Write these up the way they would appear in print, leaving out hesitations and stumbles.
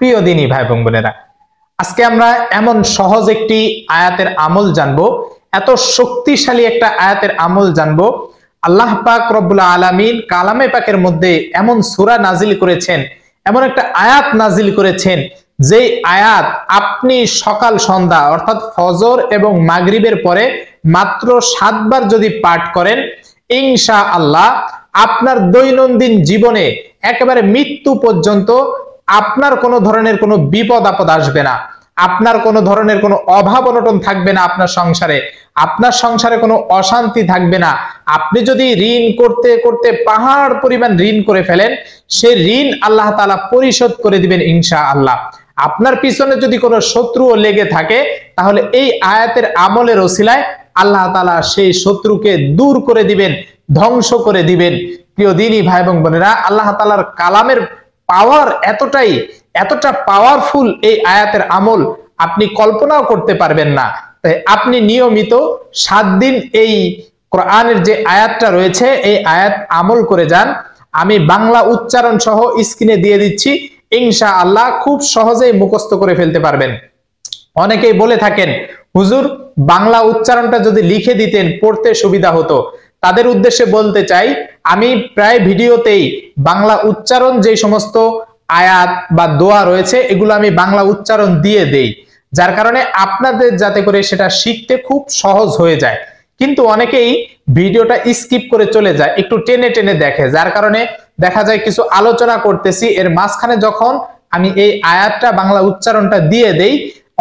প্রিয় দিনী ভাই এবং বোনেরা, আজকে আমরা এমন সহজ একটি আয়াতের আমল জানবো, এত শক্তিশালী একটা আয়াতের আমল জানবো। আল্লাহ পাক রব্বুল আলামিন কালামে পাকের মধ্যে এমন সূরা নাজিল করেছেন, এমন একটা আয়াত নাজিল করেছেন, যে আয়াত আপনি সকাল সন্ধ্যা অর্থাৎ ফজর এবং মাগরিবের পরে মাত্র 7 বার যদি পাঠ করেন, ইনশাআল্লাহ আপনার দৈনন্দিন জীবনে একেবারে মৃত্যু পর্যন্ত আপনার কোনো ধরনের কোনো বিপদ আপদ আসবে না, আপনার কোনো ধরনের কোনো অভাব অনটন থাকবে না, আপনার সংসারে কোনো অশান্তি থাকবে না। আপনি যদি ঋণ করতে করতে পাহাড় পরিমাণ ঋণ করে ফেলেন, সেই ঋণ আল্লাহ তাআলা পরিশোধ করে দিবেন ইনশাআল্লাহ। আপনার পিছনে যদি কোনো শত্রুও লেগে থাকে, তাহলে এই আয়াতের আমলের ওসিলায় আল্লাহ তাআলা সেই শত্রুকে দূর করে দিবেন, ধ্বংস করে দিবেন। প্রিয় দিনী ভাই এবং বোনেরা, আল্লাহ তাআলার কালামের পাওয়ার এতটা পাওয়ারফুল, এই আয়াতের আমল আপনি কল্পনাও করতে পারবেন না। তাই আপনি নিয়মিত 7 দিন এই কোরআনের যে আয়াতটা রয়েছে এই আয়াত আমল করে যান। আমি বাংলা উচ্চারণ সহ স্ক্রিনে দিয়ে দিচ্ছি, ইনশাআল্লাহ খুব সহজেই মুখস্থ করে ফেলতে পারবেন। অনেকেই বলে থাকেন, হুজুর বাংলা উচ্চারণটা যদি লিখে দিতেন পড়তে সুবিধা হতো। তাদের উদ্দেশ্যে বলতে চাই, আমি প্রায় ভিডিওতেই বাংলা উচ্চারণ যে সমস্ত আয়াত বা দোয়া রয়েছে এগুলো আমি বাংলা উচ্চারণ দিয়ে দেই, যার কারণে আপনাদের যাতে করে সেটা শিখতে খুব সহজ হয়ে যায়। কিন্তু অনেকেই ভিডিওটা স্কিপ করে চলে যায়, একটু টেনে টেনে দেখে, যার কারণে দেখা যায় কিছু আলোচনা করতেছি, এর মাঝখানে যখন আমি এই আয়াতটা বাংলা উচ্চারণটা দিয়ে দেই,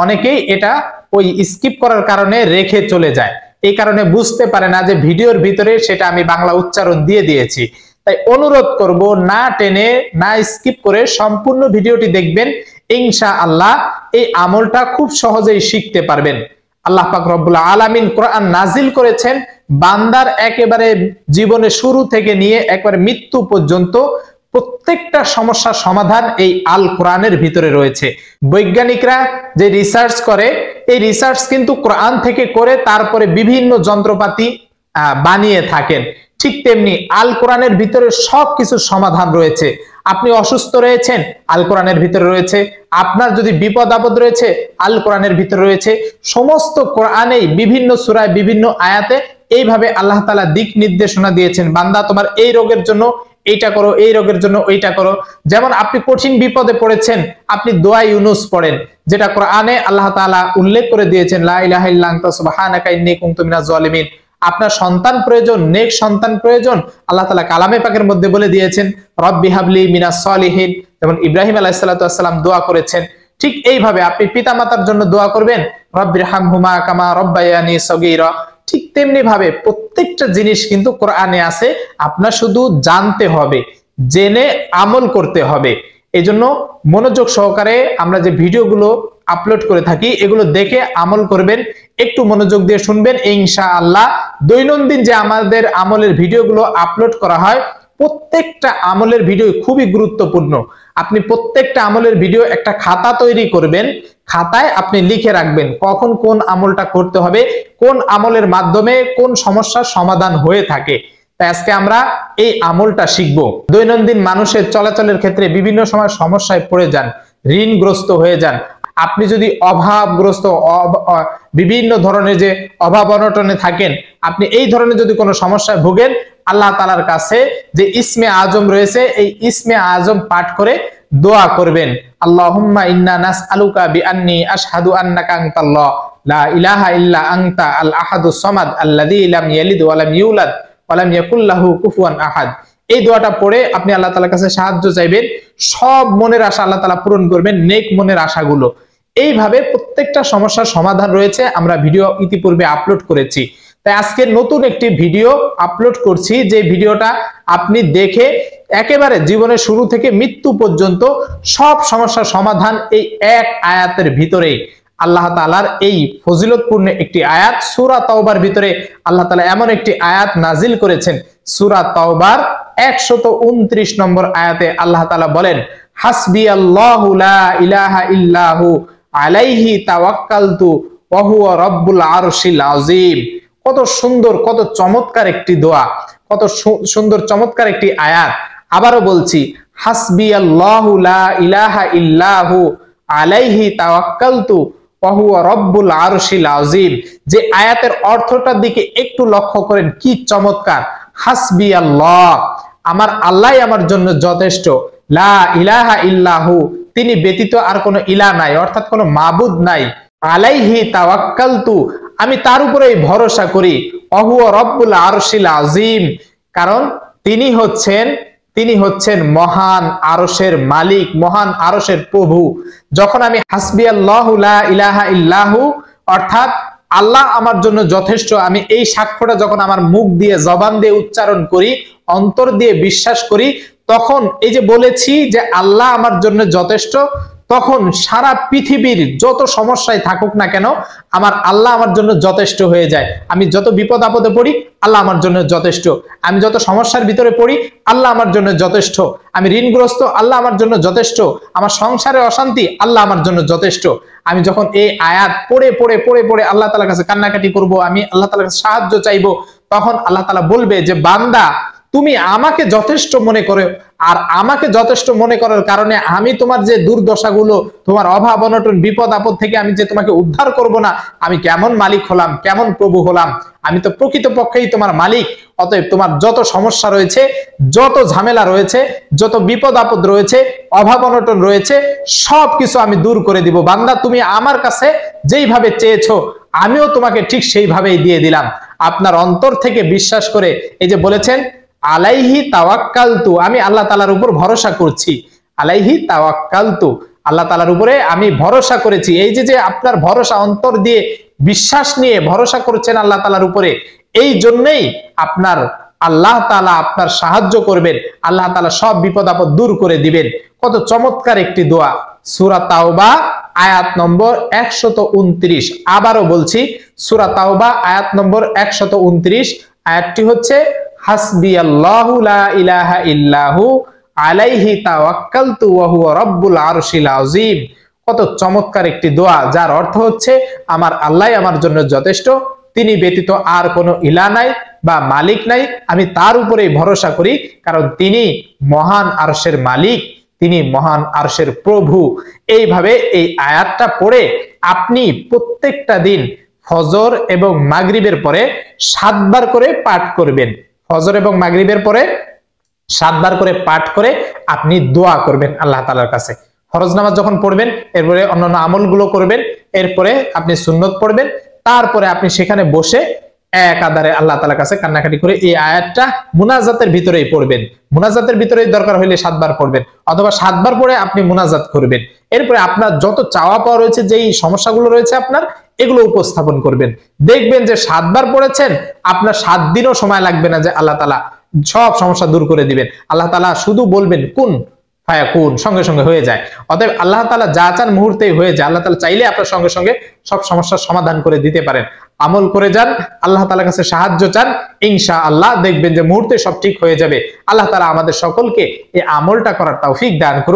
অনেকেই এটা ওই স্কিপ করার কারণে রেখে চলে যায়। এই কারণে বুঝতে পারে না যে ভিডিওর ভিতরে সেটা আমি বাংলা উচ্চারণ দিয়ে দিয়েছি। তাই অনুরোধ করব, না টেনে না স্কিপ করে সম্পূর্ণ ভিডিওটি দেখবেন, ইনশাআল্লাহ এই আমলটা খুব সহজেই শিখতে পারবেন। আল্লাহ পাক রব্বুল আলামিন কোরআন নাজিল করেছেন বান্দার একেবারে জীবনে শুরু থেকে নিয়ে একবারে মৃত্যু পর্যন্ত প্রত্যেকটা সমস্যার সমাধান এই আল কোরআনের ভিতরে রয়েছে। বৈজ্ঞানিকরা যে রিসার্চ করে, এই রিসার্চ কিন্তু কোরআন থেকে করে তারপরে বিভিন্ন যন্ত্রপাতি বানিয়ে থাকেন। ঠিক তেমনি আল কোরআনের ভিতরে সবকিছু সমাধান রয়েছে। আপনি অসুস্থ রয়েছেন, আল কোরআনের ভিতরে রয়েছে। আপনার যদি বিপদ আপদ রয়েছে, আল কোরআনের ভিতরে রয়েছে। সমস্ত কোরআনেই বিভিন্ন সূরায় বিভিন্ন আয়াতে এইভাবে আল্লাহ তাআলা দিক নির্দেশনা দিয়েছেন, বান্দা তোমার এই রোগের জন্য এইটা করো, এই রোগের জন্য ওইটা করো। যেমন আপনি কঠিন বিপদে পড়েছেন, আপনি দোয়া ইউনুস পড়েন, যেটা কোরআনে আল্লাহ তাআলা উল্লেখ করে দিয়েছেন, লা ইলাহা ইল্লা আনতা সুবহানাকা ইন্নী কুনতু মিনাজ জালিমিন। আপনার সন্তান প্রয়োজন, নেক সন্তান প্রয়োজন, আল্লাহ তাআলা কালামে পাকের মধ্যে বলে দিয়েছেন, রব্বি হাবলি মিনাস সলিহিন। যেমন ইব্রাহিম আলাইহিস সালাতু ওয়াস সালাম দোয়া করেছেন, ঠিক এইভাবে আপনি পিতামাতার জন্য দোয়া করবেন, রব্বিরহামহুমা কামা রব্বায়ানি সগীরা। ঠিক তেমনি ভাবে প্রত্যেকটা জিনিস কিন্তু কোরআনে আছে, আপনার শুধু জানতে হবে, জেনে আমল করতে হবে। এজন্য মনোযোগ সহকারে আমরা যে ভিডিওগুলো আপলোড করে থাকি এগুলো দেখে আমল করবেন, একটু মনোযোগ দিয়ে শুনবেন, ইনশাআল্লাহ দৈনন্দিন যে আমাদের আমলের ভিডিওগুলো আপলোড করা হয় প্রত্যেকটা আমলের ভিডিও খুবই গুরুত্বপূর্ণ। আপনি প্রত্যেকটা আমলের ভিডিও একটা খাতা তৈরি করবেন, খাতায় আপনি লিখে রাখবেন কখন কোন আমলটা করতে হবে, কোন আমলের মাধ্যমে কোন সমস্যার সমাধান হয়ে থাকে। তাই আজকে আমরা এই আমলটা শিখব। দৈনন্দিন মানুষের চলাচলের ক্ষেত্রে বিভিন্ন সময় সমস্যায় পড়ে যান, ঋণগ্রস্ত হয়ে যান। আপনি যদি অভাবগ্রস্ত, বিভিন্ন ধরনের যে অভাব অনটনে থাকেন, আপনি এই ধরনের যদি কোনো সমস্যায় ভোগেন, আল্লাহ তাআলার কাছে যে ইসমে আজম রয়েছে এই ইসমে আজম পাঠ করে দোয়া করবেন, আল্লাহুম্মা ইন্না নাসআলুকা বিআন্নী আশহাদু আন্নাকা আনতাল্লাহ লা ইলাহা ইল্লা আনতা আল আহাদুস সামাদ আল্লাযী লাম ইয়ালিদ ওয়া লাম ইউলাদ ওয়া লাম ইয়াকুল লাহু কুফুয়ান আহাদ। এই দোয়াটা পড়ে আপনি আল্লাহ তাআলার কাছে সাহায্য চাইবেন, সব মনের আশা আল্লাহ তাআলা পূরণ করবেন, নেক মনের আশাগুলো। এইভাবে প্রত্যেকটা সমস্যার সমাধান রয়েছে, আমরা ভিডিও ইতিপূর্বে আপলোড করেছি। তাই আজকে নতুন একটি ভিডিও আপলোড করছি, যে ভিডিওটা আপনি দেখে একেবারে জীবনের শুরু থেকে মৃত্যু পর্যন্ত সব সমস্যার সমাধান এই এক আয়াতের ভিতরেই। আল্লাহ তাআলার এই ফজিলতপূর্ণ একটি আয়াত সূরা তাওবার ভিতরে আল্লাহ তাআলা এমন একটি আয়াত নাজিল করেছেন, সূরা তাওবার 129 নম্বর আয়াতে আল্লাহ তাআলা বলেন, হাসবিয়াল্লাহু লা ইলাহা ইল্লাহু আলাইহি তাওয়াক্কালতু ওয়া হুয়া রাব্বুল আরশিল আযীম। কত সুন্দর, কত চমৎকার একটি দোয়া, কত সুন্দর চমৎকার একটি আয়াত। আবারও বলছি, হাসবিয়াল্লাহু লা ইলাহা ইল্লাহু আলাইহি তাওয়াক্কালতু ওয়া হুয়া রব্বুল আরশিল আযীম। যে আয়াতের অর্থটার দিকে একটু লক্ষ্য করেন, কি চমৎকার। হাসবিয়াল্লাহ, আমার আল্লাহই আমার জন্য যথেষ্ট, লা ইলাহা ইল্লাহু, তিনি ব্যতীত আর কোনো ইলাহ নাই, অর্থাৎ কোনো মাবুদ নাই, আলাইহি তাওয়াক্কালতু, আমি তার উপরেই ভরসা করি, ওয়া হুয়া রব্বুল আরশিল আযীম, কারণ তিনি হচ্ছেন মহান আরশের মালিক, মহান আরশের প্রভু। যখন আমি হাসবিয়াল্লাহু লা ইলাহা ইল্লাহু, অর্থাৎ আল্লাহ আমার জন্য যথেষ্ট, আমি এই সাক্ষ্যটা যখন আমার মুখ দিয়ে জবান দিয়ে উচ্চারণ করি, অন্তর দিয়ে বিশ্বাস করি, তখন এই যে বলেছি যে আল্লাহ আমার জন্য যথেষ্ট, তখন সারা পৃথিবীর যত সমস্যায় থাকুক না কেন, আমার আল্লাহ আমার জন্য যথেষ্ট হয়ে যায়। আমি যত বিপদ আপদে পড়ি, আল্লাহ আমার জন্য যথেষ্ট। আমি যত সমস্যার ভিতরে পড়ি, আল্লাহ আমার জন্য যথেষ্ট। আমি ঋণগ্রস্ত, আল্লাহ আমার জন্য যথেষ্ট। আমার সংসারে অশান্তি, আল্লাহ আমার জন্য যথেষ্ট। আমি যখন এই আয়াত পড়ে পড়ে পড়ে পড়ে আল্লাহ তাআলার কাছে কান্নাকাটি করব, আমি আল্লাহ তাআলার কাছে সাহায্য চাইবো, তখন আল্লাহ তাআলা বলবে যে বান্দা, তুমি আমাকে যথেষ্ট মনে করো, আর আমাকে যথেষ্ট মনে করার কারণে আমি তোমার যে দুর্দশাগুলো, তোমার অভাব অনটন বিপদ আপদ থেকে আমি যে তোমাকে উদ্ধার করব না, আমি কেমন মালিক হলাম, কেমন প্রভু হলাম, আমি তো প্রকৃতপক্ষেই তোমার মালিক। অতএব তোমার যত সমস্যা রয়েছে, যত ঝামেলা রয়েছে, যত বিপদ আপদ রয়েছে, অভাব অনটন রয়েছে, সবকিছু আমি দূর করে দিব। বান্দা, তুমি আমার কাছে যেইভাবে চেয়েছো, আমিও তোমাকে ঠিক সেইভাবেই দিয়ে দিলাম। আপনার অন্তর থেকে বিশ্বাস করে, এই যে বলেছেন আলাইহি তাওয়াক্কালতু, আমি আল্লাহ তাআলার উপর ভরসা করছি, আলাইহি তাওয়াক্কালতু, আল্লাহ তাআলার উপরে আমি ভরসা করেছি। এই যে আপনার ভরসা, অন্তর দিয়ে বিশ্বাস নিয়ে ভরসা করছেন আল্লাহ তাআলার উপরে, এই জন্যই আপনার আল্লাহ তাআলা আপনার সাহায্য করবেন, আল্লাহ তাআলা সব বিপদ আপদ দূর করে দিবেন। কত চমৎকার একটি দোয়া। সূরা তাওবা আয়াত নম্বর 129। আবারও বলছি, সূরা তাওবা আয়াত নম্বর 129। আয়াতটি হচ্ছে হাসবিয়াল্লাহু লা ইলাহা ইল্লাহু আলাইহি তাওয়াক্কালতু ওয়া হুয়া রব্বুল আরশিল আযীম। কত চমৎকার একটি দোয়া, যার অর্থ হচ্ছে আমার আল্লাহই আমার জন্য যথেষ্ট, তিনি ব্যতীত আর কোনো ইলাহ নাই বা মালিক নাই, আমি তার উপরেই ভরসা করি, কারণ তিনি মহান আরশের মালিক, তিনি মহান আরশের প্রভু। এইভাবে এই আয়াতটা পড়ে আপনি প্রত্যেকটা দিন ফজর এবং মাগরিবের পরে 7 বার করে পাঠ করবেন। ফজর এবং মাগরিবের পরে 7 বার করে পাঠ করে আপনি দোয়া করবেন আল্লাহ তাআলার কাছে। ফরজ নামাজ যখন পড়বেন, এরপরে অন্যান্য আমলগুলো করবেন, এরপরে আপনি সুন্নত পড়বেন, তারপরে আপনি সেখানে বসে একাধারে আল্লাহ তাআলার কাছে কান্নাকাটি করে এই আয়াতটা মুনাজাতের ভিতরেই পড়বেন। মুনাজাতের ভিতরেই দরকার হইলে 7 বার পড়বেন, অথবা 7 বার পড়ে আপনি মুনাজাত করবেন। এরপরে আপনার যত চাওয়া পাওয়া রয়েছে, যেই সমস্যাগুলো রয়েছে আপনার, এগুলো উপস্থাপন করবেন। দেখবেন যে 7 বার পড়েছেন, আপনার 7 দিনও সময় লাগবে না যে আল্লাহ তাআলা সব সমস্যা দূর করে দিবেন। আল্লাহ তাআলা শুধু বলবেন কুন ফায়াকুন, সঙ্গে সঙ্গে হয়ে যায়। অতএব আল্লাহ তাআলা যা চান মুহূর্তেই হয়ে যায়। আল্লাহ তাআলা চাইলে আপনার সঙ্গে সঙ্গে সব সমস্যার সমাধান করে দিতে পারেন। আমল করে যান, আল্লাহ তাআলার কাছে সাহায্য চান, ইনশাআল্লাহ দেখবেন যে মুহূর্তে সব ঠিক হয়ে যাবে। আল্লাহ তাআলা আমাদের সকলকে এই আমলটা করার তৌফিক দান করুন।